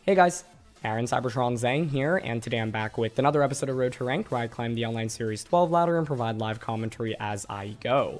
Hey guys, Aaron Cybertron Zhang here, and today I'm back with another episode of Road to Ranked, where I climb the Online Series 12 ladder and provide live commentary as I go.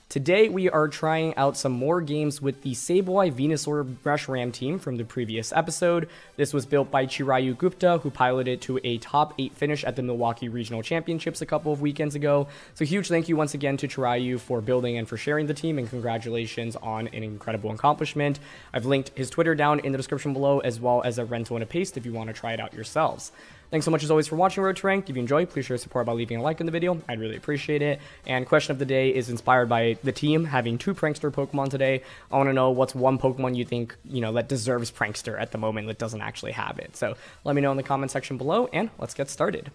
Today we are trying out some more games with the Sableye Venusaur Reshiram team from the previous episode. This was built by Chirayu Gupta, who piloted to a top 8 finish at the Milwaukee Regional Championships a couple of weekends ago. So huge thank you once again to Chirayu for building and for sharing the team, and congratulations on an incredible accomplishment. I've linked his Twitter down in the description below, as well as a rental and a paste if you want to try it out yourselves. Thanks so much as always for watching Road to Ranked. If you enjoyed, please share support by leaving a like in the video. I'd really appreciate it. And question of the day is inspired by the team having 2 Prankster Pokemon today. I want to know what's one Pokemon you think, that deserves Prankster at the moment that doesn't actually have it. So let me know in the comment section below, and let's get started.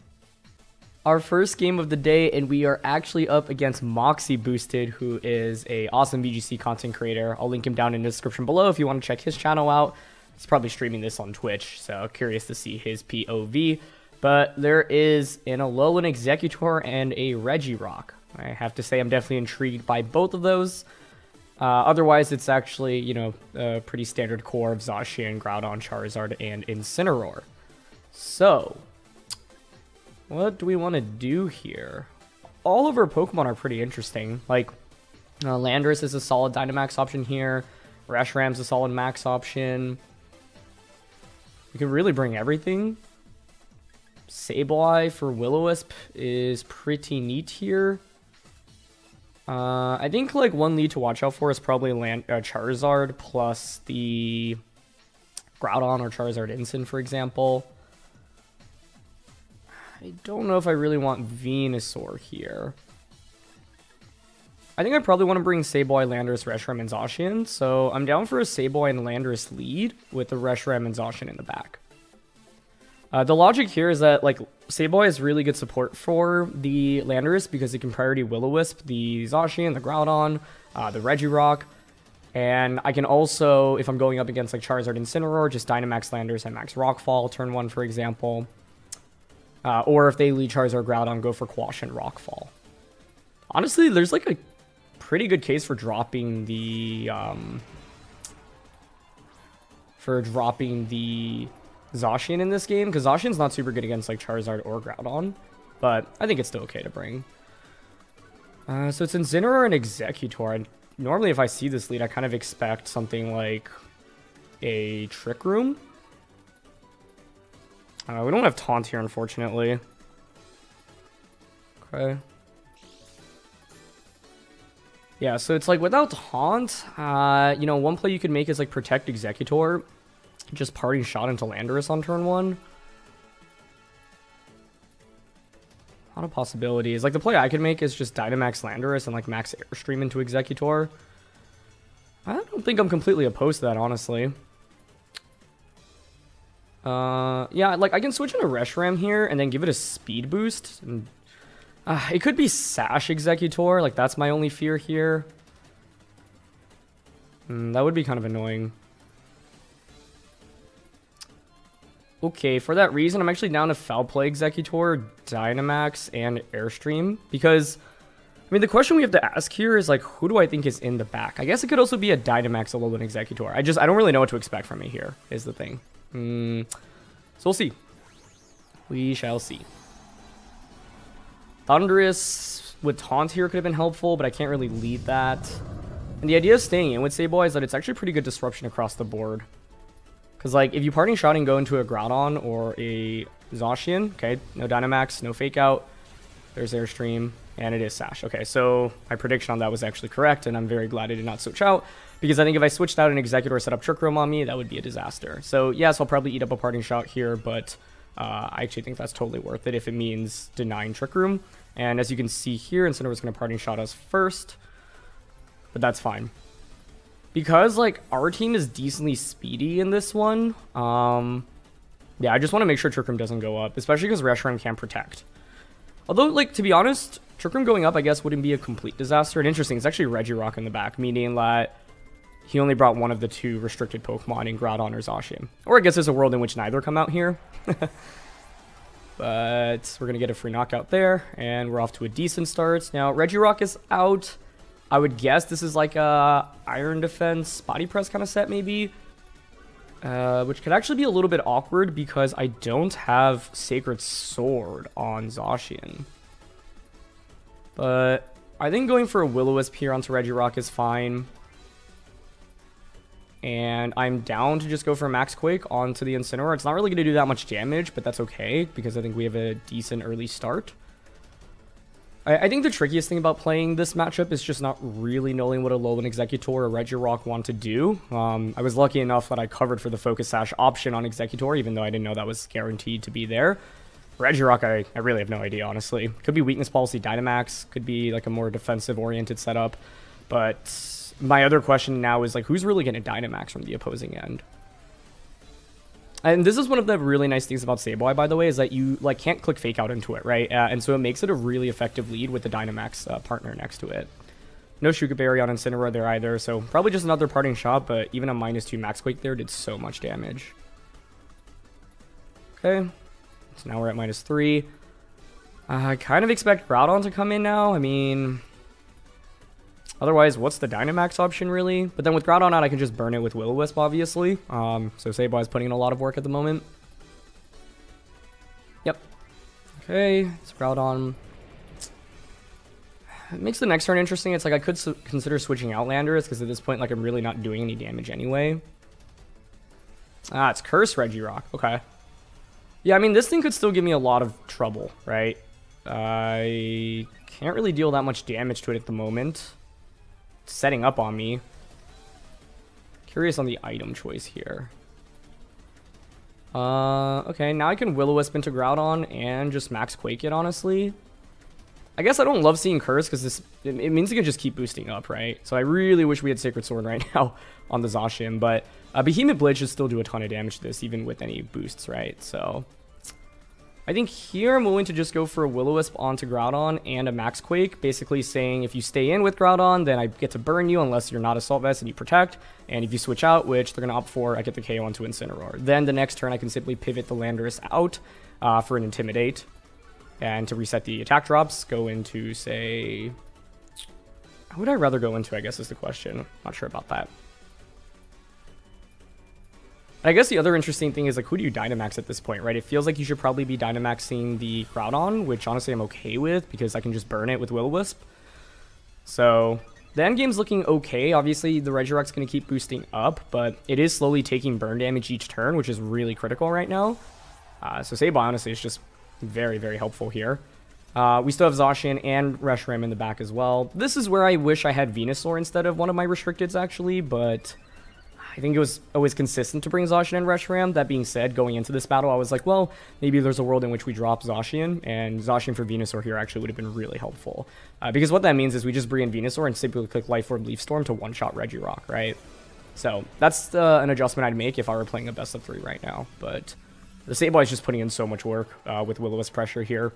Our first game of the day, and we are actually up against Moxie Boosted, who is a awesome VGC content creator. I'll link him down in the description below if you want to check his channel out. He's probably streaming this on Twitch, so curious to see his POV. But there is an Alolan Exeggutor and a Regirock. I have to say I'm definitely intrigued by both of those. Otherwise, it's actually, a pretty standard core of Zacian, Groudon, Charizard, and Incineroar. So, what do we want to do here? All of our Pokemon are pretty interesting. Like, Landorus is a solid Dynamax option here. Reshiram's a solid max option. We can really bring everything. Sableye for Will-O-Wisp is pretty neat here. I think one lead to watch out for is probably Charizard plus the Groudon or Charizard Instant, for example. I don't know if I really want Venusaur here. I think I probably want to bring Sableye, Landorus, Reshiram, and Zacian, so I'm down for a Sableye and Landorus lead with the Reshiram and Zacian in the back. The logic here is that, Sableye has really good support for the Landorus because it can priority Will-O-Wisp, the Zacian, the Groudon, the Regirock, and I can also, if I'm going up against, Charizard Incineroar, just Dynamax Landorus and Max Rockfall, turn 1, for example. Or if they lead Charizard Groudon, go for Quash and Rockfall. Honestly, there's, a pretty good case for dropping the, Zacian in this game, because Zacian's not super good against Charizard or Groudon, but I think it's still okay to bring. So it's Incineroar and Exeggutor, and normally if I see this lead, I kind of expect something like a Trick Room. We don't have Taunt here, unfortunately. Okay. Yeah, so it's without Taunt, one play you could make is Protect Exeggutor. Just Parting Shot into Landorus on turn 1. A lot of possibilities. The play I could make is just Dynamax Landorus and Max Airstream into Exeggutor. I don't think I'm completely opposed to that, honestly. Yeah, I can switch into Reshiram here and then give it a speed boost. And, it could be Sash Exeggutor. That's my only fear here. That would be kind of annoying. Okay, for that reason, I'm actually down to Foul Play Exeggutor, Dynamax, and Airstream. Because, the question we have to ask here is, who do I think is in the back? I guess it could also be a Dynamax Alolan Exeggutor. I don't really know what to expect from it here, is the thing. So we'll see. We shall see. Thundurus with Taunt here could have been helpful, but I can't really lead that. And the idea of staying in with Sableye is that it's actually pretty good disruption across the board. Because, if you Parting Shot and go into a Groudon or a Zacian, okay, no Dynamax, no Fake Out, there's Airstream, and it is Sash. Okay, so my prediction on that was actually correct, and I'm very glad I did not switch out, because I think if I switched out an Exeggutor set up Trick Room on me, that would be a disaster. So, yes, I'll probably eat up a Parting Shot here, but I actually think that's totally worth it if it means denying Trick Room. And as you can see here, Incineroar's going to Parting Shot us first, but that's fine. Because, our team is decently speedy in this one, yeah, I just want to make sure Trick Room doesn't go up, especially because Reshiram can protect. Although, to be honest, Trick Room going up, I guess, wouldn't be a complete disaster. And interesting, it's actually Regirock in the back, meaning that he only brought one of the 2 restricted Pokemon in Groudon or Zacian. Or I guess there's a world in which neither come out here. But we're going to get a free knockout there, and we're off to a decent start. Now, Regirock is out. I would guess this is a Iron Defense Body Press kind of set, maybe. which could actually be a little bit awkward because I don't have Sacred Sword on Zacian. But I think going for a Will-O-Wisp here onto Regirock is fine. And I'm down to just go for Max Quake onto the Incineroar. It's not really going to do that much damage, but that's okay because I think we have a decent early start. I think the trickiest thing about playing this matchup is just not really knowing what a Alolan Exeggutor or Regirock want to do. I was lucky enough that I covered for the Focus Sash option on Exeggutor, even though I didn't know that was guaranteed to be there. Regirock, I really have no idea, honestly. Could be Weakness Policy Dynamax, could be like a more defensive-oriented setup. But my other question now is, like, who's really going to Dynamax from the opposing end? And this is one of the really nice things about Sableye, by the way, is that you like can't click Fake Out into it, right? And so it makes it a really effective lead with the Dynamax partner next to it. No Shuka Berry on Incineroar there either, so probably just another parting shot, but even a -2 Max Quake there did so much damage. Okay, so now we're at -3. I kind of expect Groudon to come in now. I mean, otherwise, what's the Dynamax option, really? But then with Groudon out, I can just burn it with Will-O-Wisp, obviously. So Sableye is putting in a lot of work at the moment. Yep. Okay, it's Groudon. It makes the next turn interesting. It's like I could consider switching out Landorus, because at this point, like, I'm really not doing any damage anyway. Ah, it's Curse Regirock. Okay. Yeah, I mean, this thing could still give me a lot of trouble, right? I can't really deal that much damage to it at the moment. Setting up on me. Curious on the item choice here. Okay, now I can Will-O-Wisp into Groudon and just Max Quake it, honestly. I guess I don't love seeing Curse because it means it can just keep boosting up, right? So I really wish we had Sacred Sword right now on the Zacian, but Behemoth Blade should still do a ton of damage to this, even with any boosts, right? So I think here I'm willing to just go for a Will-O-Wisp onto Groudon and a Max Quake, basically saying if you stay in with Groudon, then I get to burn you unless you're not Assault Vest and you protect, and if you switch out, which they're going to opt for, I get the KO onto Incineroar. Then the next turn I can simply pivot the Landorus out for an Intimidate, and to reset the attack drops, go into, say... Who would I rather go into, I guess, is the question. Not sure about that. I guess the other interesting thing is, like, who do you Dynamax at this point, right? It feels like you should probably be Dynamaxing the Groudon, which honestly I'm okay with, because I can just burn it with Will-O-Wisp. So, the endgame's looking okay. Obviously, the Regirock's going to keep boosting up, but it is slowly taking burn damage each turn, which is really critical right now. So Sableye, honestly, is just very, very helpful here. We still have Zacian and Reshiram in the back as well. This is where I wish I had Venusaur instead of one of my restricteds, actually, but I think it was always consistent to bring Zacian and Reshiram. That being said, going into this battle, I was like, well, maybe there's a world in which we drop Zacian, and Zacian for Venusaur here actually would have been really helpful. Because what that means is we just bring in Venusaur and simply click Life Orb Leaf Storm to one-shot Regirock, right? So that's an adjustment I'd make if I were playing a best of 3 right now, but the Sableye is just putting in so much work with Will-O-Wisp pressure here.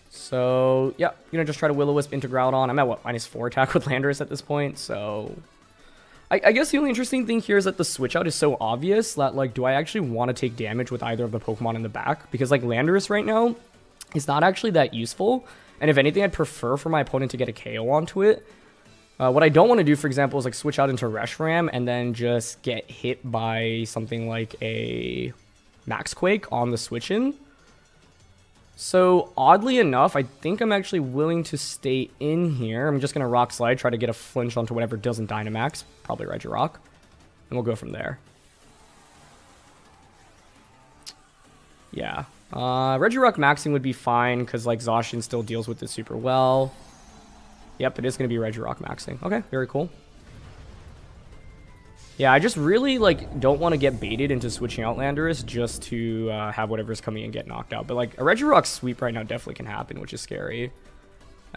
So, yeah, I'm going to just try to Will-O-Wisp into Groudon. I'm at, what, -4 attack with Landorus at this point, so... I guess the only interesting thing here is that the switch out is so obvious that, like, do I actually want to take damage with either of the Pokemon in the back? Because, like, Landorus right now is not actually that useful, and if anything, I'd prefer for my opponent to get a KO onto it. What I don't want to do, for example, is like switch out into Reshiram and then just get hit by something like a Max Quake on the switch in. So oddly enough, I think I'm actually willing to stay in here. I'm just going to Rock Slide, try to get a flinch onto whatever doesn't Dynamax, probably Regirock, and we'll go from there. Yeah, Regirock maxing would be fine because like Zacian still deals with it super well. Yep, it is going to be Regirock maxing. Okay, very cool. Yeah, I just really, like, don't want to get baited into switching out Landorus just to have whatever's coming and get knocked out. But, like, a Regirock sweep right now definitely can happen, which is scary.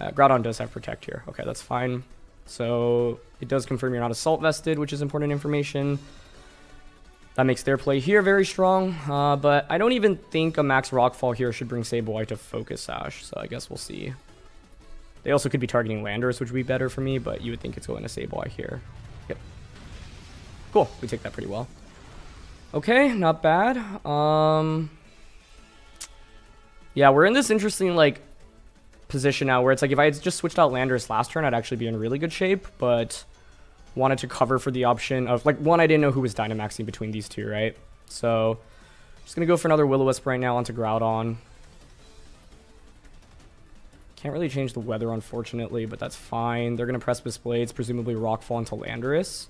Groudon does have Protect here. Okay, that's fine. So, it does confirm you're not Assault Vested, which is important information. That makes their play here very strong. But I don't even think a Max Rockfall here should bring Sableye to Focus Sash. So, I guess we'll see. They also could be targeting Landorus, which would be better for me, but you would think it's going to Sableye here. Yep. Cool. We take that pretty well. Okay, not bad. Yeah, we're in this interesting, like, position now where it's like if I had just switched out Landorus last turn, I'd actually be in really good shape, but wanted to cover for the option of, like, one, I didn't know who was Dynamaxing between these two, right? So, just going to go for another Will-O-Wisp right now onto Groudon. Can't really change the weather, unfortunately, but that's fine. They're going to Precipice Blades, presumably Rockfall into Landorus.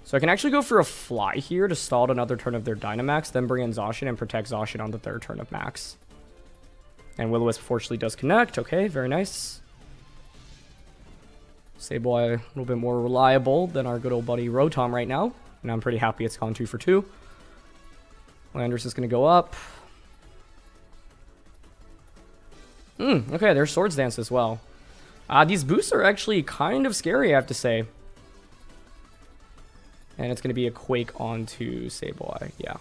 So I can actually go for a Fly here to stall another turn of their Dynamax, then bring in Zacian and protect Zacian on the third turn of Max. And Will-O-Wisp fortunately does connect. Okay, very nice. Sableye a little bit more reliable than our good old buddy Rotom right now. And I'm pretty happy it's gone 2 for 2. Landorus is going to go up. Okay, there's Swords Dance as well. These boosts are actually kind of scary, I have to say. And it's going to be a Quake onto Sableye, yeah.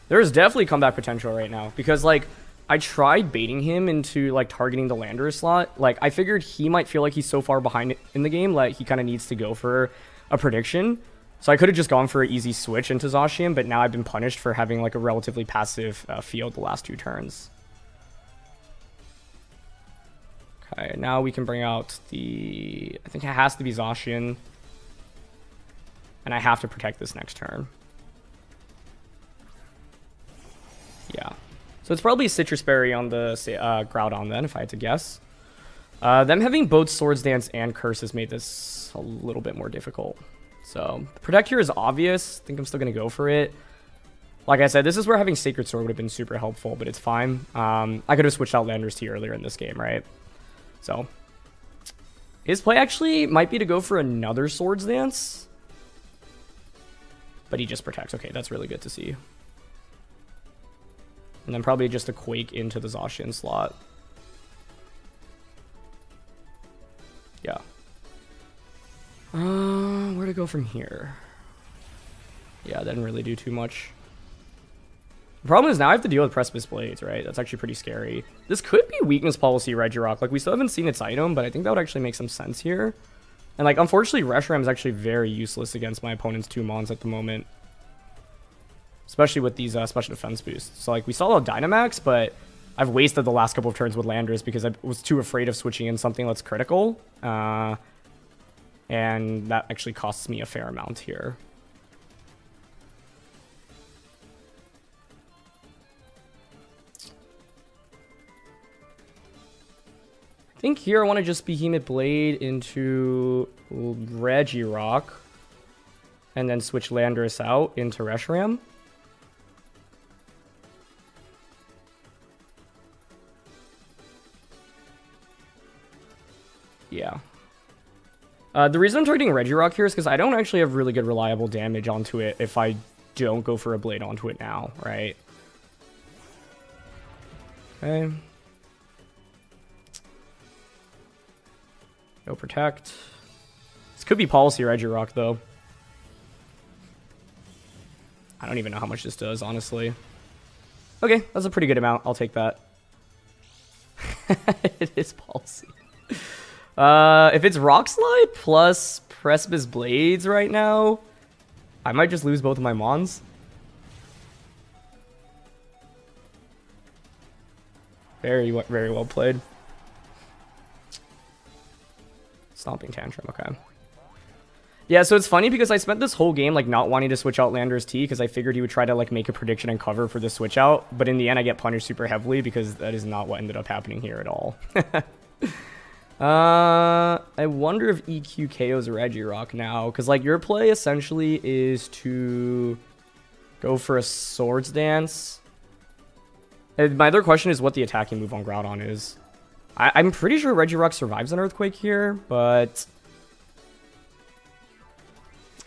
There's definitely comeback potential right now. Because, like, I tried baiting him into, like, targeting the Landorus slot. Like, I figured he might feel like he's so far behind in the game, like, he kind of needs to go for a prediction. So I could have just gone for an easy switch into Zacian, but now I've been punished for having, like, a relatively passive field the last 2 turns. Okay, now we can bring out the... I think it has to be Zacian. And I have to protect this next turn. Yeah. So it's probably Citrus Berry on the Groudon then, if I had to guess. Them having both Swords Dance and Curse has made this a little bit more difficult. So, Protect here is obvious. I think I'm still going to go for it. Like I said, this is where having Sacred Sword would have been super helpful, but it's fine. I could have switched out Landorus T earlier in this game, right? So, his play actually might be to go for another Swords Dance. But he just protects. Okay, that's really good to see. And then probably just a Quake into the Zacian slot. Yeah. Where to go from here? Yeah, that didn't really do too much. The problem is now I have to deal with Precipice Blades, right? That's actually pretty scary. This could be Weakness Policy Regirock. Like, we still haven't seen its item, but I think that would actually make some sense here. And, like, unfortunately, Reshiram is actually very useless against my opponent's 2 Mons at the moment. Especially with these special defense boosts. So, like, we saw a Dynamax, but I've wasted the last couple of turns with Landorus because I was too afraid of switching in something that's critical. And that actually costs me a fair amount here. I think here I want to just Behemoth Blade into Regirock. And then switch Landorus out into Reshiram. Yeah. The reason I'm targeting Regirock here is because I don't actually have really good reliable damage onto it if I don't go for a Blade onto it now, right? Okay. No Protect. This could be Policy Regirock, though. I don't even know how much this does, honestly. Okay, that's a pretty good amount. I'll take that. It is Policy. If it's Rock Slide plus Precipice Blades right now, I might just lose both of my Mons. Very well played. Stomping Tantrum, okay. Yeah, so it's funny because I spent this whole game like not wanting to switch out Landorus T because I figured he would try to like make a prediction and cover for the switch out, but in the end I get punished super heavily because that is not what ended up happening here at all. I wonder if EQ KOs Regirock now, because like your play essentially is to go for a Swords Dance. And my other question is what the attacking move on Groudon is. I'm pretty sure Regirock survives an Earthquake here, but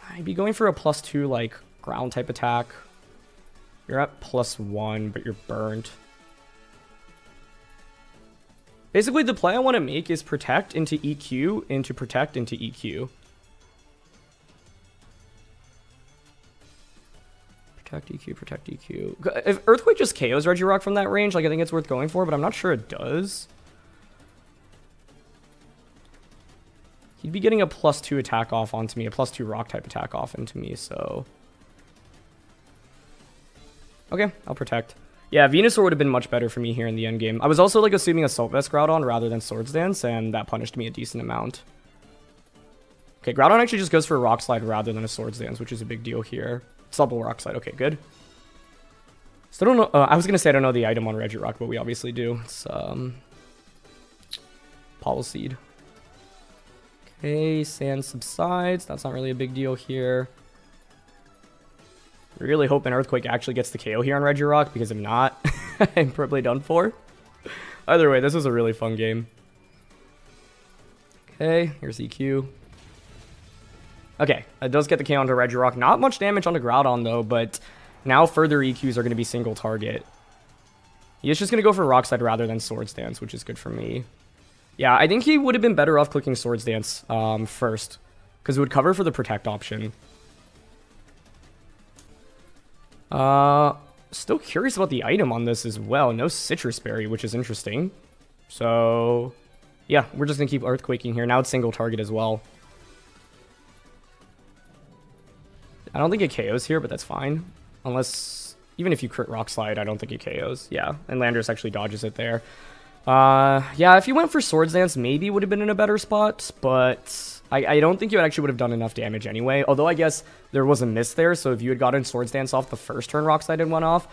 I'd be going for a +2 like ground type attack. You're at +1, but you're burnt. Basically, the play I want to make is protect into EQ into protect into EQ. Protect EQ, protect EQ. If Earthquake just KOs Regirock from that range, like I think it's worth going for, but I'm not sure it does. He'd be getting a +2 attack off onto me, a +2 rock type attack off into me, so... Okay, I'll protect. Yeah, Venusaur would have been much better for me here in the end game. I was also like assuming Assault Vest Groudon rather than Swords Dance, and that punished me a decent amount. Okay, Groudon actually just goes for a Rock Slide rather than a Swords Dance, which is a big deal here. It's double Rock Slide. Okay, good. Still don't know. I was going to say I don't know the item on Regirock, but we obviously do. It's Poliseed. Okay, Sand subsides. That's not really a big deal here. Really hoping Earthquake actually gets the KO here on Regirock, because if not, I'm probably done for. Either way, this was a really fun game. Okay, here's EQ. Okay, it does get the KO onto Regirock. Not much damage onto Groudon, though, but now further EQs are going to be single target. He is just going to go for Rock Slide rather than Swords Dance, which is good for me. Yeah, I think he would have been better off clicking Swords Dance first, because it would cover for the Protect option. Still curious about the item on this as well. No Citrus Berry, which is interesting. So, yeah, we're just going to keep Earthquaking here. Now it's single target as well. I don't think it KOs here, but that's fine. Unless, even if you crit Rock Slide, I don't think it KOs. Yeah, and Landorus actually dodges it there. Yeah, if you went for Swords Dance, maybe would have been in a better spot, but I don't think you actually would have done enough damage anyway. Although I guess there was a miss there, so if you had gotten Swords Dance off the first turn Rock Slide and went off,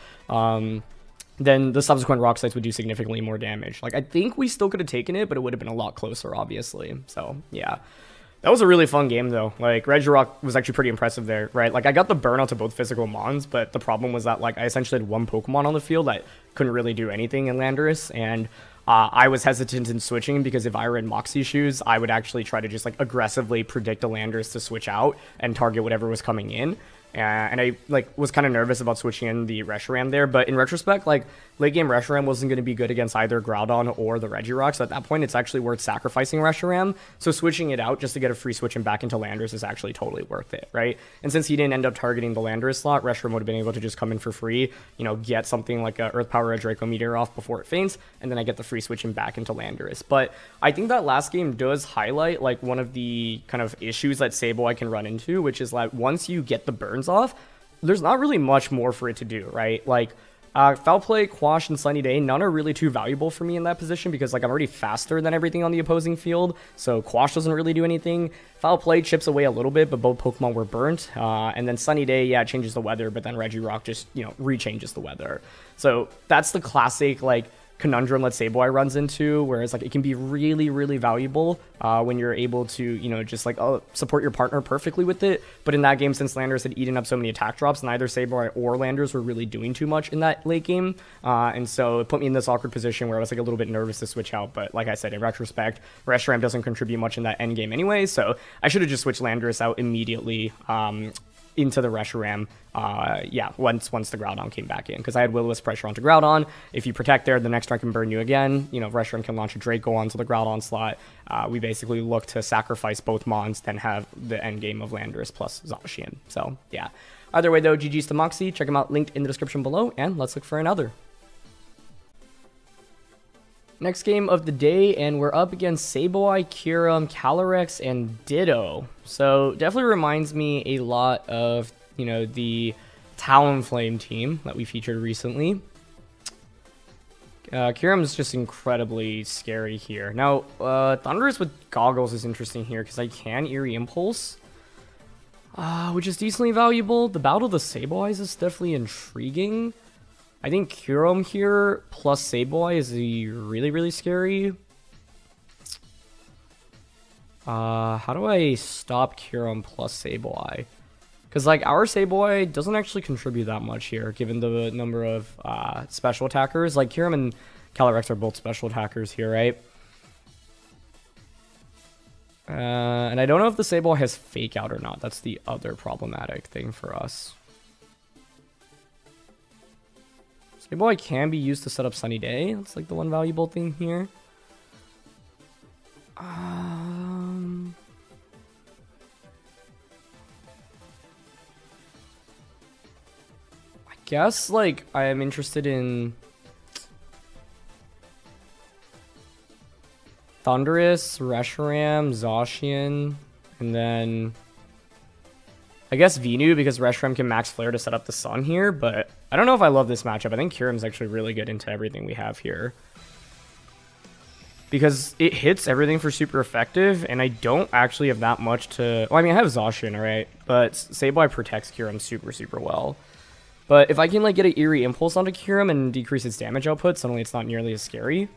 then the subsequent Rock Slides would do significantly more damage. Like, I think we still could have taken it, but it would have been a lot closer, obviously. So, yeah. That was a really fun game, though. Like, Regirock was actually pretty impressive there, right? Like, I got the burnout to both physical mons, but the problem was that, like, I essentially had one Pokemon on the field that couldn't really do anything in Landorus, and I was hesitant in switching because if I were in Moxie shoes, I would actually try to just, like, aggressively predict a Landorus to switch out and target whatever was coming in. And I, like, was kind of nervous about switching in the Reshiram there, but in retrospect, like, late game Reshiram wasn't going to be good against either Groudon or the Regirock, so at that point, it's actually worth sacrificing Reshiram, so switching it out just to get a free switch and back into Landorus is actually totally worth it, right? And since he didn't end up targeting the Landorus slot, Reshiram would have been able to just come in for free, you know, get something like a Earth Power or Draco Meteor off before it faints, and then I get the free switch and back into Landorus. But I think that last game does highlight, like, one of the kind of issues that Sableye can run into, which is that once you get the burns off, there's not really much more for it to do, right? Like, Foul Play, Quash, and Sunny Day, none are really too valuable for me in that position because, like, I'm already faster than everything on the opposing field, so Quash doesn't really do anything. Foul Play chips away a little bit, but both Pokemon were burnt. And then Sunny Day, yeah, it changes the weather, but then Regirock just, you know, rechanges the weather. So that's the classic, like, conundrum that Sableye runs into, whereas, like, it can be really, really valuable when you're able to, you know, just, like, support your partner perfectly with it. But in that game, since Landorus had eaten up so many attack drops, neither Sableye or Landorus were really doing too much in that late game. And so it put me in this awkward position where I was, like, a little bit nervous to switch out. But like I said, in retrospect, Reshiram doesn't contribute much in that end game anyway, so I should have just switched Landorus out immediately into the Reshiram, yeah, once the Groudon came back in, because I had Will-O-Wisp pressure onto Groudon. If you protect there, the next turn can burn you again. You know, Reshiram can launch a Draco onto the Groudon slot. We basically look to sacrifice both Mons, then have the end game of Landorus plus Zacian. So, yeah. Either way, though, GG's to Moxie. Check him out, linked in the description below, and let's look for another. Next game of the day, and we're up against Sableye, Kyurem, Calyrex, and Ditto. So definitely reminds me a lot of, you know, the Talonflame team that we featured recently. Kyurem is just incredibly scary here. Now, Thundurus with Goggles is interesting here because I can Eerie Impulse, which is decently valuable. The Battle of the Sableyes is definitely intriguing. I think Kyurem here plus Sableye is really, really scary. How do I stop Kyurem plus Sableye? Because, like, our Sableye doesn't actually contribute that much here, given the number of special attackers. Like, Kyurem and Calyrex are both special attackers here, right? And I don't know if the Sableye has Fake Out or not. That's the other problematic thing for us. Sableye can be used to set up Sunny Day. That's, like, the one valuable thing here. I guess, like, I am interested in Thundurus, Reshiram, Zacian, and then I guess Venu, because Reshiram can max Flare to set up the Sun here, but I don't know if I love this matchup. I think Kyurem's actually really good into everything we have here. because it hits everything for super effective, and I don't actually have that much to... Well, I mean, I have Zacian, right? But Sableye protects Kyurem super, super well. But if I can, like, get an Eerie Impulse onto Kyurem and decrease its damage output, suddenly it's not nearly as scary.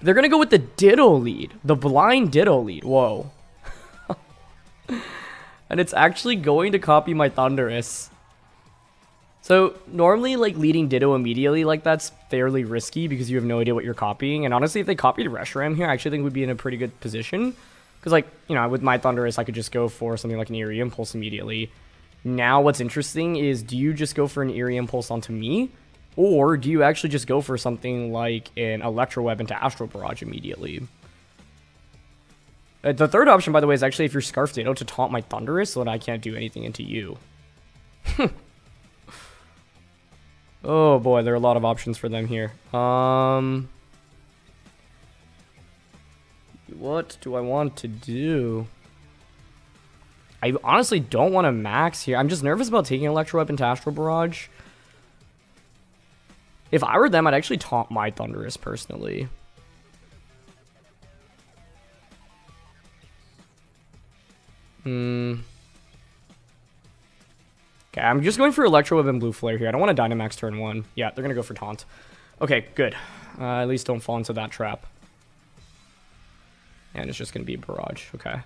They're gonna go with the Ditto lead. The blind Ditto lead. Whoa. And it's actually going to copy my Thundurus. So, normally, like, leading Ditto immediately, like, that's fairly risky because you have no idea what you're copying. And honestly, if they copied Reshiram here, I actually think we'd be in a pretty good position. Because, like, you know, with my Thundurus, I could just go for something like an Eerie Impulse immediately. Now, what's interesting is, do you just go for an Eerie Impulse onto me? Or do you actually just go for something like an Electro Web into Astral Barrage immediately? The third option, by the way, is actually if you're Scarf Ditto to taunt my Thundurus so that I can't do anything into you. Oh boy, there are a lot of options for them here. What do I want to do? I honestly don't want to max here. I'm just nervous about taking Electro Web into Astral Barrage. If I were them, I'd actually taunt my Thundurus personally. Okay, I'm just going for Electro Web and Blue Flare here. I don't want to Dynamax turn 1. Yeah, they're going to go for Taunt. Okay, good. At least don't fall into that trap. And it's just going to be a Barrage. Okay.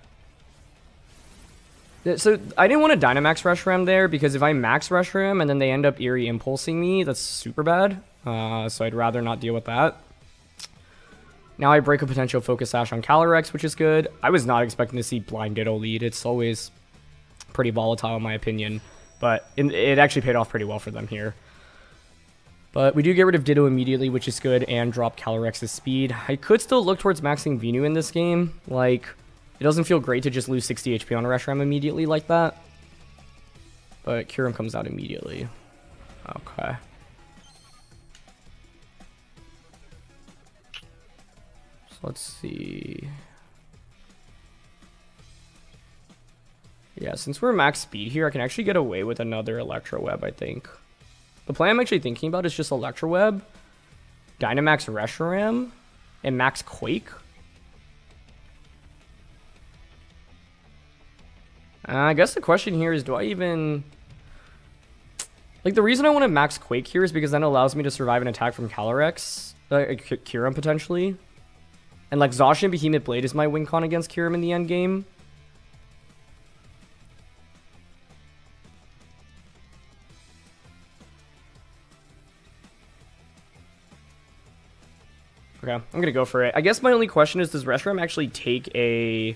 So, I didn't want to Dynamax Reshiram there, because if I max Reshiram and then they end up Eerie Impulsing me, that's super bad. So I'd rather not deal with that. Now I break a potential Focus Sash on Calyrex, which is good. I was not expecting to see Blind Ditto lead. It's always pretty volatile in my opinion. But it actually paid off pretty well for them here. But we do get rid of Ditto immediately, which is good, and drop Calyrex's speed. I could still look towards maxing Venu in this game. Like, it doesn't feel great to just lose 60 HP on a Reshiram immediately like that. But Kyurem comes out immediately. Okay. So let's see. Yeah, since we're max speed here, I can actually get away with another Electro Web, I think. The plan I'm actually thinking about is just Electro Web, Dynamax Reshiram, and max Quake. I guess the question here is, do I even... Like, the reason I want to max Quake here is because then it allows me to survive an attack from Calyrex, Kyurem potentially. And, like, Zacian Behemoth Blade is my win con against Kyurem in the end game. Okay, I'm gonna go for it. I guess my only question is, does Reshiram actually take a...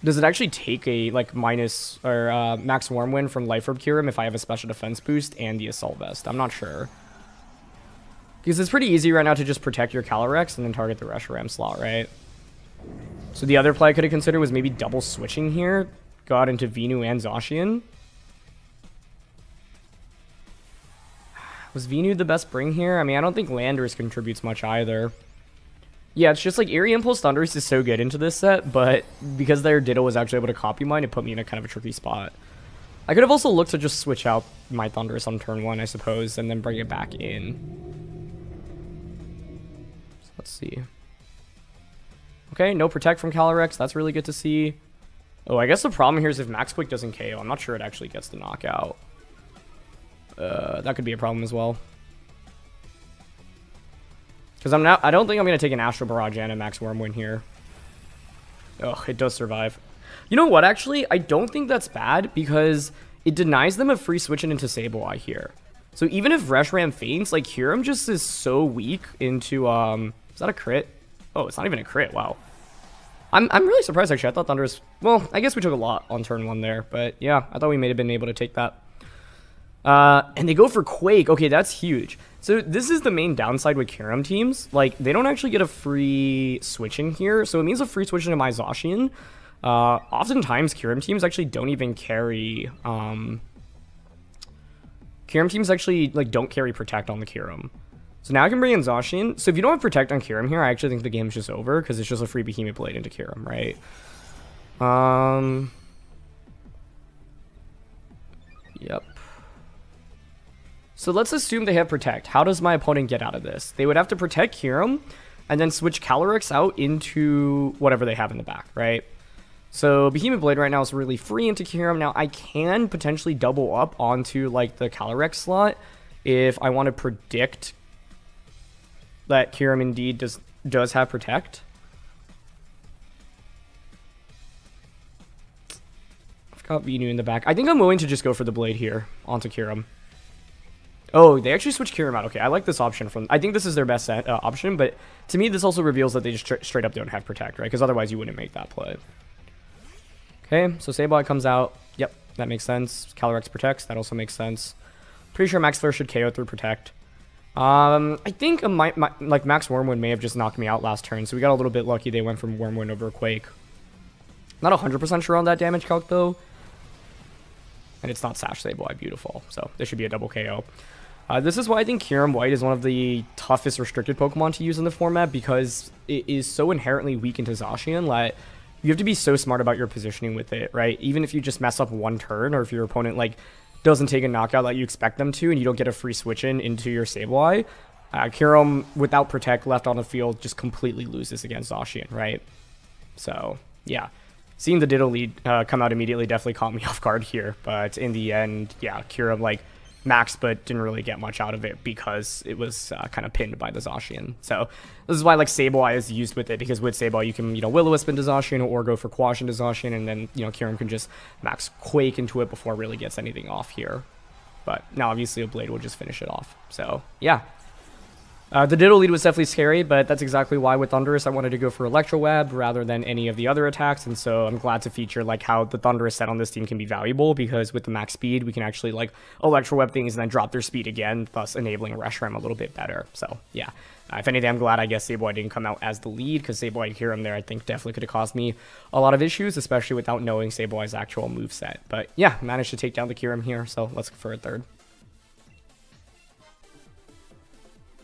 Does it actually take a, like, minus, or max Warm Wind from Life Orb Kyurem if I have a special defense boost and the Assault Vest? I'm not sure. Because it's pretty easy right now to just protect your Calyrex and then target the Reshiram slot, right? So the other play I could have considered was maybe double switching here. Got into Venu and Zacian. Was Venu the best bring here? I mean, I don't think Landorus contributes much either. Yeah, it's just like Eerie Impulse Thundurus is so good into this set, but because their Ditto was actually able to copy mine, it put me in a kind of a tricky spot. I could have also looked to just switch out my Thundurus on turn 1, I suppose, and then bring it back in. So let's see. Okay, no Protect from Calyrex. That's really good to see. Oh, I guess the problem here is if Max Quick doesn't KO, I'm not sure it actually gets the knockout. That could be a problem as well. Because I don't think I'm going to take an Astral Barrage and a Max Wormwind here. Oh, it does survive. You know what, actually? I don't think that's bad because it denies them a free switching into Sableye here. So even if Reshiram faints, like, Kyurem just is so weak into, is that a crit? Oh, it's not even a crit, wow. I'm really surprised, actually. I thought Thundurus, well, I guess we took a lot on turn 1 there, but yeah, I thought we may have been able to take that. And they go for Quake. Okay, that's huge. So this is the main downside with Kyurem teams. Like, they don't actually get a free switch in here. So it means a free switch into my Zacian. Oftentimes, Kyurem teams actually don't even carry... Kyurem teams actually, like, don't carry Protect on the Kyurem. So now I can bring in Zacian. So if you don't have Protect on Kyurem here, I actually think the game's just over. Because it's just a free Behemoth Blade into Kyurem, right? Yep. So let's assume they have Protect. How does my opponent get out of this? They would have to Protect Kyurem, and then switch Calyrex out into whatever they have in the back, right? So Behemoth Blade right now is really free into Kyurem. Now I can potentially double up onto like the Calyrex slot if I want to predict that Kyurem indeed does have Protect. I've got Venu in the back. I think I'm willing to just go for the Blade here onto Kyurem. Oh, they actually switched Kyurem out. Okay, I like this option from... I think this is their best option, but to me, this also reveals that they just straight up don't have Protect, right? Because otherwise, you wouldn't make that play. Okay, so Sableye comes out. Yep, that makes sense. Calyrex protects. That also makes sense. Pretty sure Max Flare should KO through Protect. I think like Max Wormwood may have just knocked me out last turn, so we got a little bit lucky they went from Wormwood over Quake. Not 100% sure on that damage calc, though. And it's not Sash Sableye. Beautiful. So this should be a double KO. This is why I think Kyurem White is one of the toughest restricted Pokemon to use in the format, because it is so inherently weak into Zacian that you have to be so smart about your positioning with it, right? Even if you just mess up one turn, or if your opponent like doesn't take a knockout like you expect them to, and you don't get a free switch in into your Sableye, Kyurem without Protect left on the field just completely loses against Zacian, right? So yeah, seeing the Ditto lead come out immediately definitely caught me off guard here, but in the end, yeah, Kyurem like maxed but didn't really get much out of it because it was kind of pinned by the Zacian. So this is why like Sableye is used with it, because with Sableye you can, you know, Will-O-Wisp into Zacian or go for Quash into Zacian, and then, you know, Kyurem can just max Quake into it before it really gets anything off here. But now obviously a Blade will just finish it off. So yeah. The Ditto lead was definitely scary, but that's exactly why with Thundurus I wanted to go for Electro Web rather than any of the other attacks, and so I'm glad to feature like how the Thundurus set on this team can be valuable, because with the max speed we can actually like Electro Web things and then drop their speed again, thus enabling Reshiram a little bit better. So yeah, if anything, I'm glad I guess Sableye didn't come out as the lead, because Sableye Kyurem there I think definitely could have caused me a lot of issues, especially without knowing Sableye's actual moveset. But yeah, managed to take down the Kyurem here, so let's go for a third.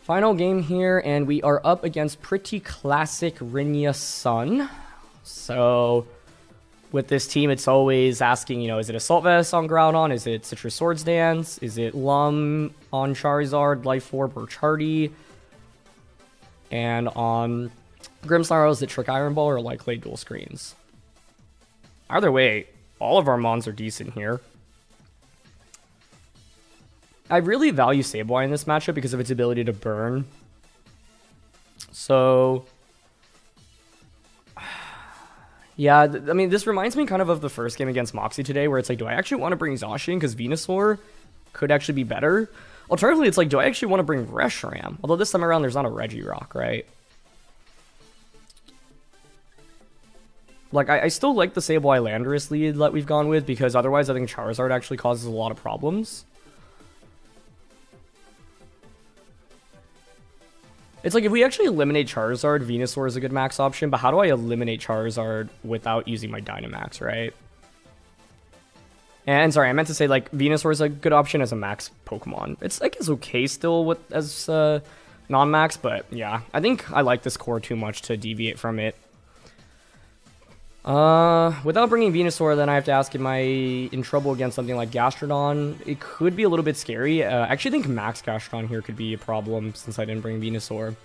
Final game here, and we are up against pretty classic Rinya Sun. So with this team, it's always asking, you know, is it Assault Vest on Groudon? Is it Citrus Swords Dance? Is it Lum on Charizard, Life Orb, or Charty? And on Grimmsnarl, is it Trick Iron Ball or Light Clay Dual Screens? Either way, all of our Mons are decent here. I really value Sableye in this matchup because of its ability to burn. So yeah, I mean, this reminds me kind of the first game against Moxie today, where it's like, do I actually want to bring Zacian because Venusaur could actually be better? Alternatively, it's like, do I actually want to bring Reshiram? Although this time around, there's not a Regirock, right? Like, I still like the Sableye Landorus lead that we've gone with, because otherwise I think Charizard actually causes a lot of problems. It's like, if we actually eliminate Charizard, Venusaur is a good max option, but how do I eliminate Charizard without using my Dynamax, right? And sorry, I meant to say, like, Venusaur is a good option as a max Pokemon. It's, I guess, okay still with as non-max, but yeah, I think I like this core too much to deviate from it. Without bringing Venusaur, then I have to ask, am I in trouble against something like Gastrodon? It could be a little bit scary. I actually think Max Gastrodon here could be a problem since I didn't bring Venusaur.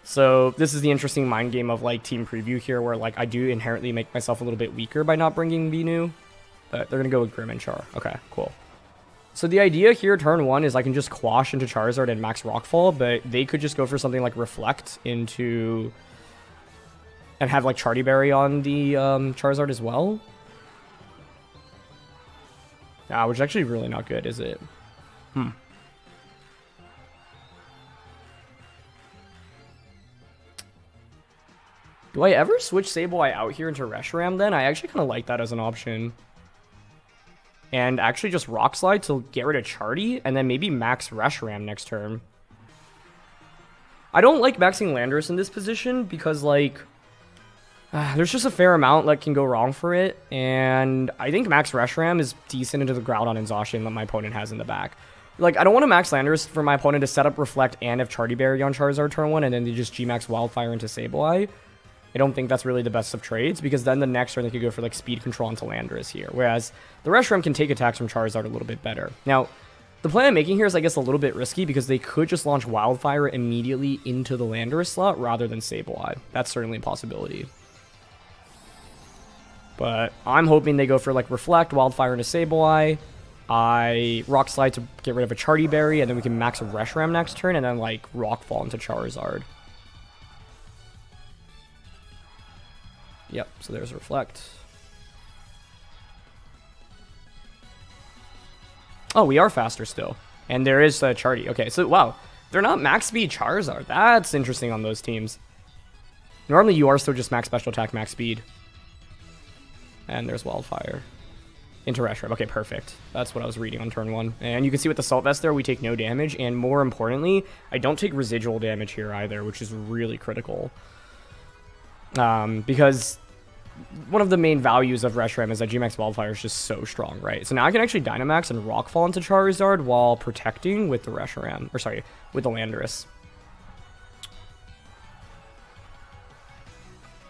So this is the interesting mind game of like team preview here, where like I do inherently make myself a little bit weaker by not bringing Venu. But they're gonna go with Grim and Char. Okay, cool. So the idea here, turn one, is I can just Quash into Charizard and Max Rockfall, but they could just go for something like Reflect into... and have like Charty Berry on the Charizard as well. Which is actually really not good, is it? Do I ever switch Sableye out here into Reshiram then? I actually kind of like that as an option. And actually just Rock Slide to get rid of Charty, and then maybe max Reshiram next turn. I don't like maxing Landorus in this position because, like, there's just a fair amount that can go wrong for it, and I think max Reshiram is decent into the Groudon and Zacian that my opponent has in the back. Like, I don't want to max Landorus for my opponent to set up Reflect and have Charty Berry on Charizard turn 1, and then they just G-max Wildfire into Sableye. I don't think that's really the best of trades, because then the next turn they could go for like Speed Control into Landorus here, whereas the Reshiram can take attacks from Charizard a little bit better. Now, The play I'm making here is, I guess, a little bit risky because they could just launch Wildfire immediately into the Landorus slot rather than Sableye. That's certainly a possibility. But I'm hoping they go for, like, Reflect, Wildfire into Sableye. I Rock Slide to get rid of a Charty Berry, and then we can max a Reshiram next turn, and then, like, Rockfall into Charizard. Yep, so there's Reflect. Oh, we are faster still. And there is Charty. Okay, so, wow. They're not max speed Charizard. That's interesting on those teams. Normally, you are still just max special attack, max speed. And there's Wildfire. Into Reshiram. Okay, perfect. That's what I was reading on turn 1. And you can see with the Salt Vest there, we take no damage. And more importantly, I don't take residual damage here either, which is really critical. Because one of the main values of Reshiram is that Gmax Wildfire is just so strong, right? So now I can actually Dynamax and Rockfall into Charizard while protecting with the Reshiram. Or sorry, with the Landorus.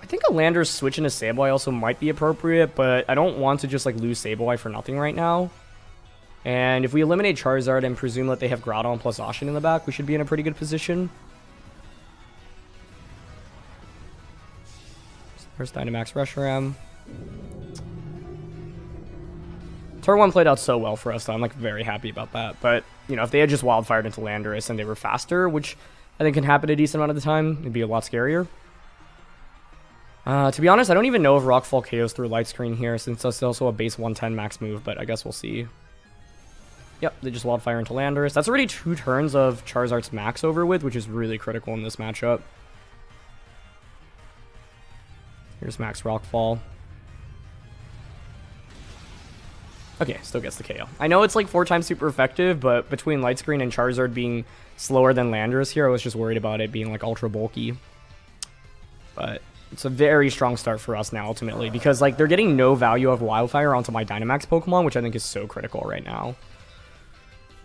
I think a Landorus switch into Sableye also might be appropriate, but I don't want to just like lose Sableye for nothing right now. And if we eliminate Charizard and presume that they have Groudon plus Zacian in the back, we should be in a pretty good position. There's Dynamax Reshiram. Turn 1 played out so well for us, though. I'm like very happy about that. But, you know, if they had just Wildfired into Landorus and they were faster, which I think can happen a decent amount of the time, it'd be a lot scarier. To be honest, I don't even know if Rockfall KOs through Light Screen here, since it's also a base 110 max move, but I guess we'll see. Yep, they just Wildfire into Landorus. That's already 2 turns of Charizard's max over with, which is really critical in this matchup. Here's Max Rockfall. Okay, still gets the KO. I know it's like 4 times super effective, but between Light Screen and Charizard being slower than Landorus here, I was just worried about it being like ultra bulky. But it's a very strong start for us now, ultimately, because like they're getting no value of Wildfire onto my Dynamax Pokemon, which I think is so critical right now.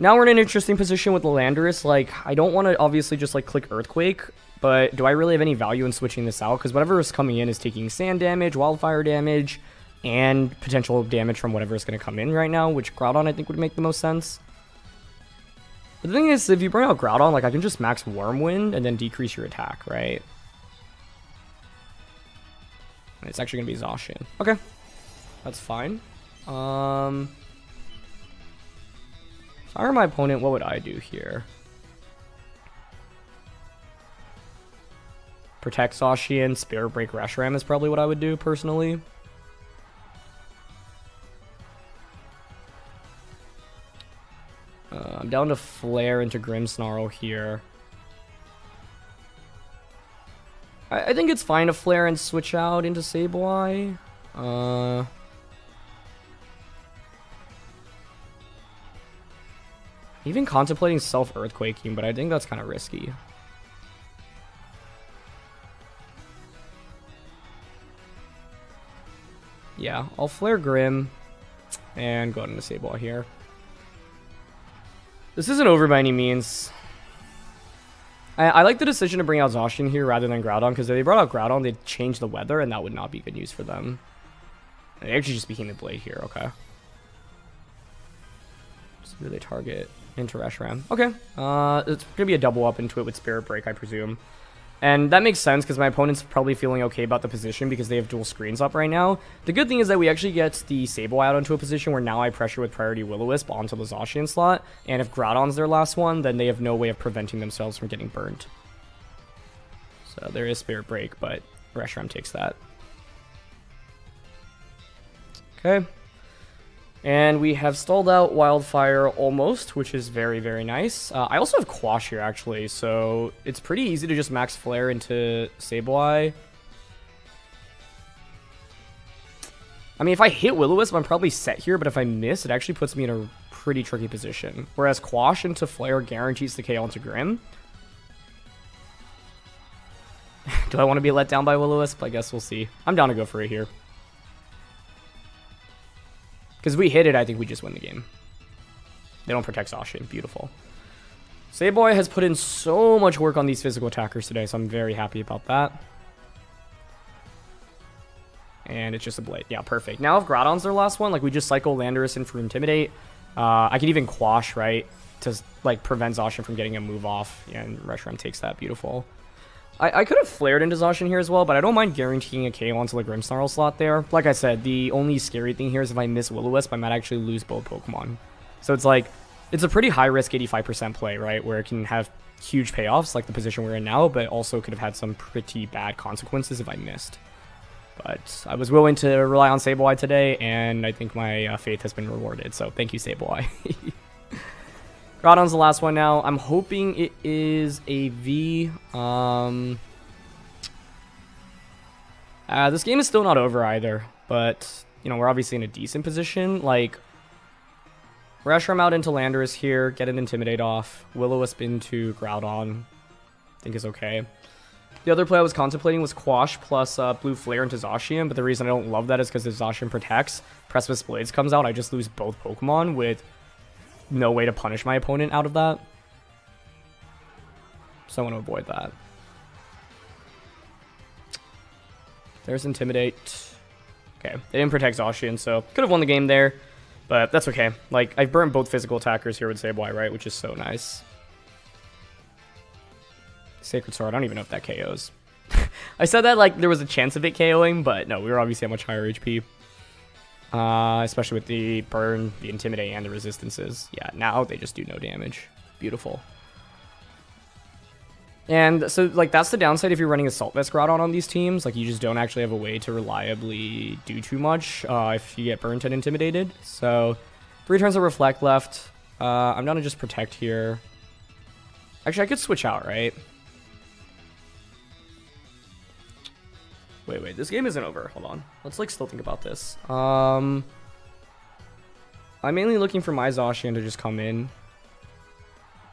Now we're in an interesting position with the Landorus. Like, I don't want to obviously just like click Earthquake, but do I really have any value in switching this out? Because whatever is coming in is taking sand damage, Wildfire damage, and potential damage from whatever is going to come in right now, which Groudon I think would make the most sense. But the thing is, if you bring out Groudon, like I can just max Wormwind and then decrease your attack, right? And it's actually going to be Zacian. Okay, that's fine. If I were my opponent, what would I do here? Protect Zacian, Spirit Break Reshiram is probably what I would do, personally. I'm down to Flare into Grimmsnarl here. I think it's fine to Flare and switch out into Sableye. Even contemplating self-Earthquaking, but I think that's kind of risky. Yeah, I'll Flare Grim and go into Sableye here. This isn't over by any means. I like the decision to bring out Zacian here rather than Groudon, because if they brought out Groudon, they'd change the weather, and that would not be good news for them. They actually just became a Blade here, okay. So do they target into Reshiram? Okay, it's going to be a double up into it with Spirit Break, I presume. And that makes sense because my opponent's probably feeling okay about the position because they have dual screens up right now. The good thing is that we actually get the Sableye out into a position where now I pressure with Priority Will-O-Wisp onto the Zacian slot. And if Groudon's their last one, then they have no way of preventing themselves from getting burnt. So there is Spirit Break, but Reshiram takes that. Okay. And we have stalled out Wildfire almost, which is very, very nice. I also have Quash here, actually, so it's pretty easy to just max Flare into Sableye. I mean, if I hit Will-O-Wisp, I'm probably set here, but if I miss, it actually puts me in a pretty tricky position. Whereas Quash into Flare guarantees the KO into Grim. Do I want to be let down by Will-O-Wisp? I guess we'll see. I'm down to go for it here. Because if we hit it, I think we just win the game. They don't protect Zacian. Beautiful. Sableye has put in so much work on these physical attackers today, so I'm very happy about that. And it's just a Blade. Yeah, perfect. Now if Groudon's their last one, like we just cycle Landorus in for Intimidate. I could even quash, right, to like prevent Zacian from getting a move off, and Reshiram takes that. Beautiful. I could have flared into Zacian here as well, but I don't mind guaranteeing a KO onto the Grimmsnarl slot there. Like I said, the only scary thing here is if I miss Will-O-Wisp, I might actually lose both Pokemon. So it's like, it's a pretty high-risk 85% play, right, where it can have huge payoffs, like the position we're in now, but also could have had some pretty bad consequences if I missed. But I was willing to rely on Sableye today, and I think my faith has been rewarded, so thank you, Sableye. Groudon's the last one now. I'm hoping it is a V. This game is still not over either, but, you know, we're obviously in a decent position. Like, Reshiram out into Landorus here, get an Intimidate off. Will-O-Wisp into Groudon, I think is okay. The other play I was contemplating was Quash plus Blue Flare into Zacian, but the reason I don't love that is because if Zacian protects, Precipice Blades comes out, I just lose both Pokemon with no way to punish my opponent out of that. So I want to avoid that. There's Intimidate. Okay, they didn't protect Zacian, so could have won the game there, but that's okay. Like, I've burned both physical attackers here with Sableye, right, which is so nice. Sacred Sword, I don't even know if that KOs. I said that like there was a chance of it KOing, but no, we were obviously at much higher HP. Especially with the burn, the Intimidate, and the resistances. Yeah, now they just do no damage. Beautiful. And so, like, that's the downside if you're running Assault Vest Groudon on these teams. Like, you just don't actually have a way to reliably do too much if you get burnt and intimidated. So, 3 turns of Reflect left. I'm going to just Protect here. Actually, I could switch out, right? Wait, this game isn't over. Hold on. Let's, like, still think about this. I'm mainly looking for my Zacian to just come in.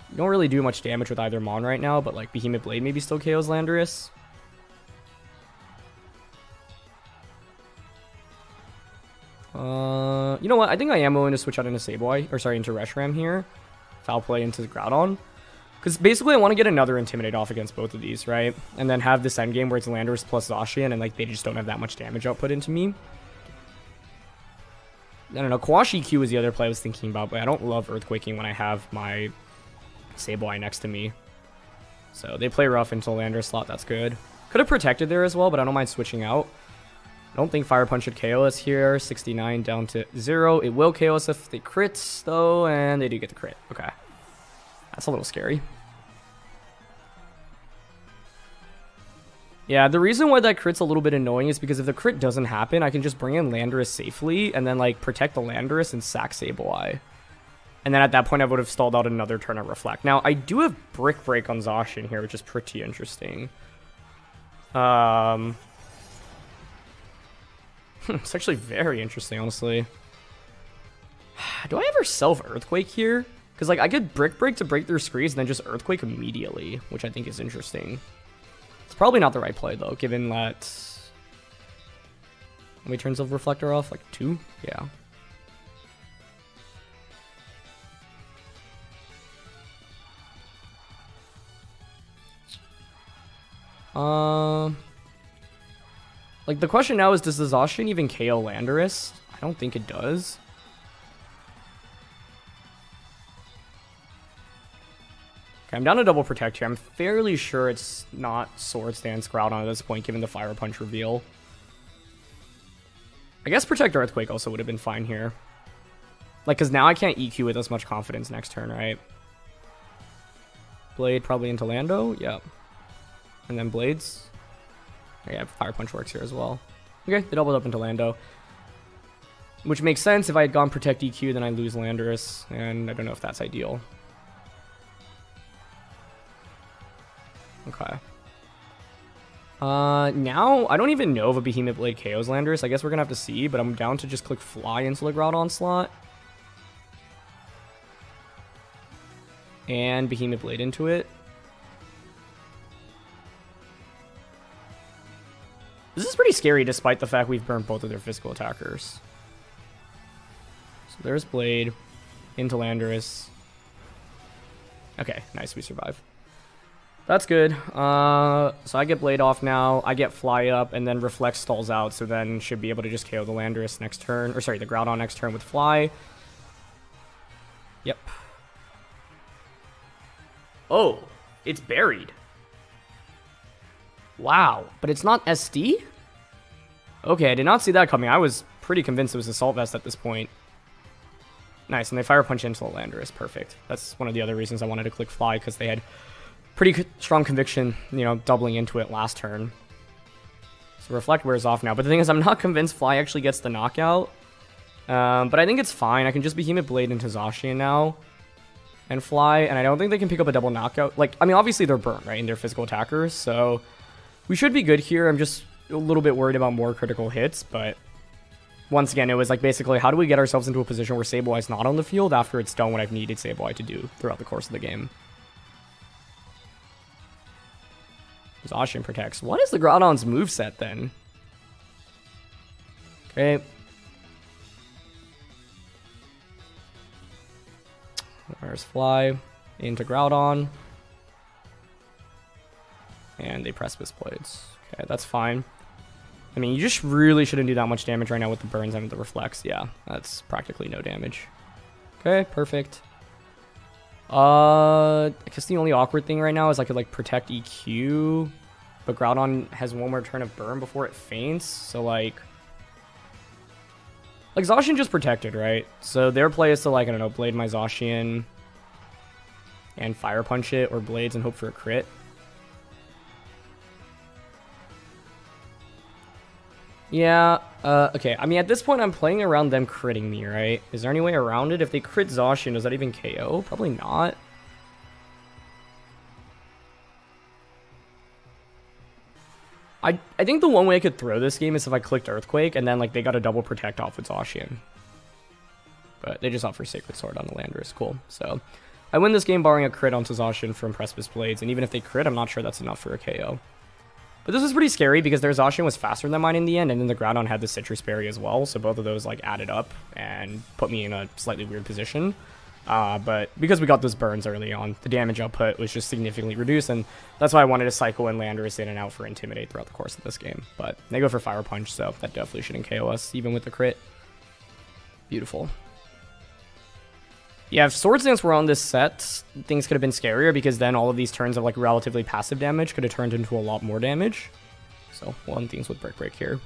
You don't really do much damage with either Mon right now, but, like, Behemoth Blade maybe still KOs Landorus. You know what? I think I am willing to switch out into Sableye, or sorry, into Reshiram here. Foul play into Groudon. Because basically I want to get another Intimidate off against both of these, right? And then have this endgame where it's Landorus plus Zacian, and like they just don't have that much damage output into me. I don't know, Quash EQ is the other play I was thinking about, but I don't love Earthquaking when I have my Sableye next to me. So they play rough into Landorus slot, that's good. Could have protected there as well, but I don't mind switching out. I don't think Fire Punch should KO us here. 69 down to 0. It will KO us if they crits, though, and they do get the crit. Okay. That's a little scary. Yeah, the reason why that crit's a little bit annoying is because if the crit doesn't happen, I can just bring in Landorus safely and then, like, protect the Landorus and sack Sableye. And then at that point, I would have stalled out another turn of Reflect. Now, I do have Brick Break on Zacian here, which is pretty interesting. It's actually very interesting, honestly. Do I ever self-Earthquake here? Because, like, I could Brick Break to break through screens and then just Earthquake immediately, which I think is interesting. It's probably not the right play, though, given that... How many turns of Reflector off? Like, 2? Yeah. Like, the question now is, does the Zacian even KO Landorus? I don't think it does. Okay, I'm down to double protect here. I'm fairly sure it's not Swords Dance Groudon at this point, given the Fire Punch reveal. I guess Protect Earthquake also would have been fine here. Like, because now I can't EQ with as much confidence next turn, right? Blade probably into Lando? Yep. And then Blades. Yeah, Fire Punch works here as well. Okay, they doubled up into Lando. Which makes sense. If I had gone Protect EQ, then I lose Landorus. And I don't know if that's ideal. Okay. Now, I don't even know if a Behemoth Blade KOs Landorus. I guess we're gonna have to see, but I'm down to just click Fly into the Groudon slot. And Behemoth Blade into it. This is pretty scary despite the fact we've burned both of their physical attackers. So there's Blade into Landorus. Okay, nice, we survive. That's good. So I get Blade off now. I get Fly up, and then Reflect stalls out, so then should be able to just KO the Landorus next turn. Or sorry, the Groudon next turn with Fly. Yep. Oh, it's buried. Wow, but it's not SD? Okay, I did not see that coming. I was pretty convinced it was Assault Vest at this point. Nice, and they Fire Punch into the Landorus. Perfect. That's one of the other reasons I wanted to click Fly, because they had pretty strong conviction, you know, doubling into it last turn. So Reflect wears off now. But the thing is, I'm not convinced Fly actually gets the knockout. But I think it's fine. I can just Behemoth Blade into Zacian now and Fly, and I don't think they can pick up a double knockout. Like, I mean, obviously they're burnt, right, and they're physical attackers, so we should be good here. I'm just a little bit worried about more critical hits, but once again, it was like basically, how do we get ourselves into a position where Sableye's not on the field after it's done what I've needed Sableye to do throughout the course of the game? Zacian protects. What is the Groudon's moveset then? Okay. There's Fly into Groudon. And they Precipice Blades. Okay, that's fine. I mean, you just really shouldn't do that much damage right now with the burns and the reflects. Yeah, that's practically no damage. Okay, perfect. I guess the only awkward thing right now is I could, like, protect EQ, but Groudon has one more turn of burn before it faints, so, like, Zacian just protected, right? So their play is to, like, I don't know, Blade my Zacian and Fire Punch it, or Blades and hope for a crit. Yeah, okay. I mean, at this point, I'm playing around them critting me, right? Is there any way around it? If they crit Zacian, does that even KO? Probably not. I think the one way I could throw this game is if I clicked Earthquake, and then, like, they got a double protect off with Zacian. But they just offer Sacred Sword on the Landorus. Cool. So, I win this game barring a crit onto Zacian from Precipice Blades, and even if they crit, I'm not sure that's enough for a KO. But this was pretty scary because their Zacian was faster than mine in the end, and then the Groudon had the Citrus Berry as well, so both of those, like, added up and put me in a slightly weird position. But because we got those burns early on, the damage output was just significantly reduced, and that's why I wanted to cycle in Landorus in and out for Intimidate throughout the course of this game. But they go for Fire Punch, so that definitely shouldn't KO us, even with the crit. Beautiful. Yeah, if Swords Dance were on this set, things could have been scarier, because then all of these turns of, like, relatively passive damage could have turned into a lot more damage. So, we'll end things with Brick Break here.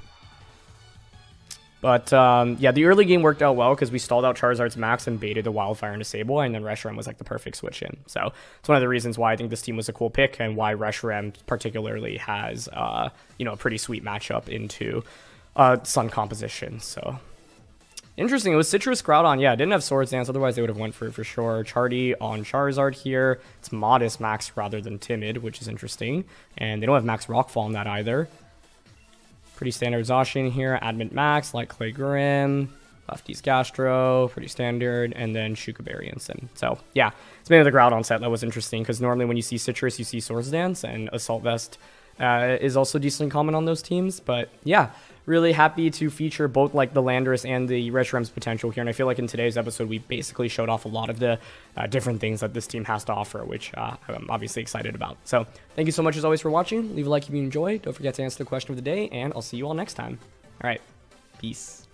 But, yeah, the early game worked out well, because we stalled out Charizard's max and baited the Wildfire into Sableye, and then Reshiram was, like, the perfect switch in. So, it's one of the reasons why I think this team was a cool pick, and why Reshiram particularly has, you know, a pretty sweet matchup into Sun composition, so... Interesting, it was Citrus Groudon. Yeah, it didn't have Swords Dance, otherwise they would have went for it for sure. Chardy on Charizard here. It's Modest Max rather than Timid, which is interesting. And they don't have Max Rockfall on that either. Pretty standard Zacian here. Admit Max, Light Clay Grim, Lefty's Gastro, pretty standard, and then Shuka Berry and Sin. So, yeah, it's maybe the Groudon set that was interesting, because normally when you see Citrus, you see Swords Dance, and Assault Vest is also decently common on those teams. But, yeah. Really happy to feature both, like, the Landorus and the Reshiram's potential here, and I feel like in today's episode we basically showed off a lot of the different things that this team has to offer, which I'm obviously excited about. So thank you so much as always for watching. Leave a like if you enjoyed. Don't forget to answer the question of the day, and I'll see you all next time. All right, peace.